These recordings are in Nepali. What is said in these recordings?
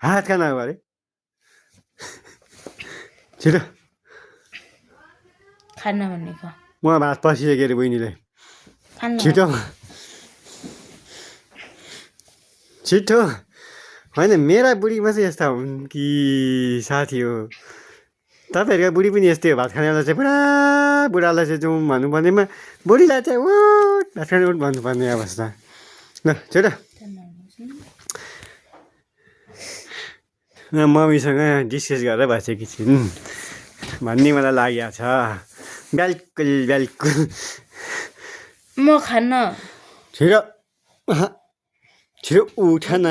भात खान आयो अरे छिटो खाना भनेको म भात पसिसक्यो अरे बहिनीलाई खाना छिटो छिटो होइन मेरा बुढी मात्रै यस्ता हुन् कि साथी हो तपाईँहरूको बुढी पनि यस्तै हो भात खानेलाई चाहिँ पुरा बुढालाई चाहिँ जाउँ भन्नुपर्नेमा बुढीलाई चाहिँ उठ भात खाने उठ भन्नुपर्ने अवस्था ल छिटो मम्मीसँग डिस्कस गरेर बसेकी छिन् भन्ने मलाई लागेको छ बिल्कुल बिल्कुल म खान्न छिटो छिटो उठ न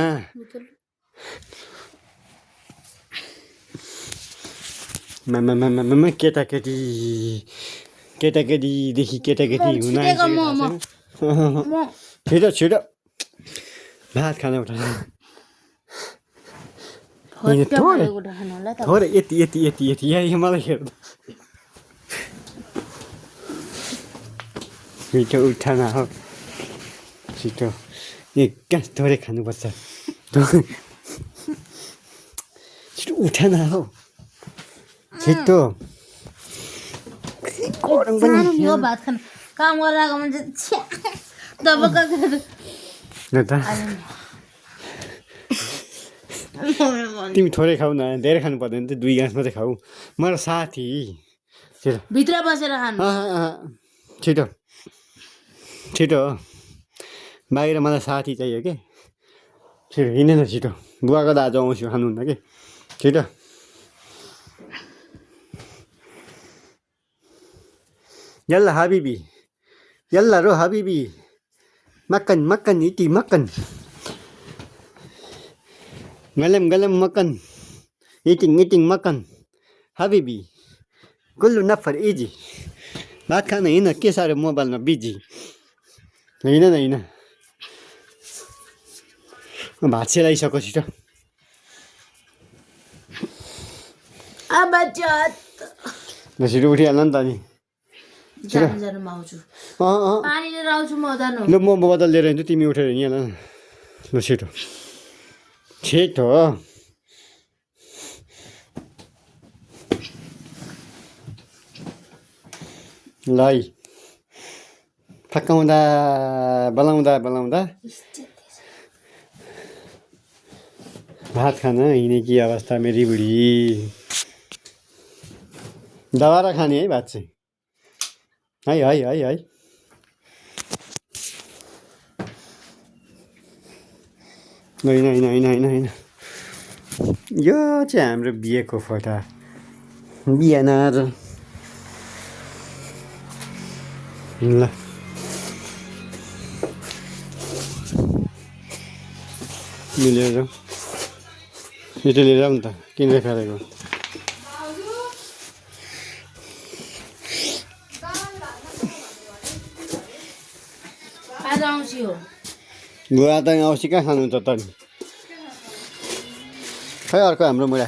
मामा केटाकेटीदेखि केटाकेटी हुन छिटो छिटो भात खान उठ थोरै यति यति यति यति यहाँ मलाई हेर्नु छिटो उठ न हो छिटो कहाँ थोरै खानुपर्छ छिटो उठ न हो छिटो भात खानु काम गरेर मान्छे तिमी थोरै खाऊ न धेरै खानु पर्दैन त 2 गाँस मात्रै खाऊ मेरो साथी छिटो भित्र बसेर खानु छिटो छिटो बाहिर मलाई साथी चाहियो के छिटो हिँडेन छिटो बुवाको दाजु आउँछु खानुहुन्न कि छिटो यल्ला हाबिबी यल्ला रो हाबिबी मक्कन मक्कन इटी मक्कन गलम गलम मक्कन इटिङ मक्कन हाबिबी कुल्लु नफर इजी भात खान हिँड के साह्रो मोबाइलमा बिजी हिँड न हिँड भात सेलाइसक्यो छिटो छिटो उठिहाल्न नि त नि पानी लिएर आउँछु म जानु ल म बोतल लिएर हिँड्छु तिमी उठेर हिँडिहाल न ल छिटो छिटो ल फकाउँदा बोलाउँदा बोलाउँदा भात खान हिँडेकी अवस्था मेरी बुढी दबाएर खाने है भात चाहिँ है है है है होइन होइन होइन होइन होइन यो चाहिँ हाम्रो बिहेको फोटा बिहान आज ल मिलेर जाउँ छिटो लिएर आऊ नि त किन फेरेको बुवा त आउँछ कहाँ खानुहुन्छ त नि खै अर्को हाम्रो मुडा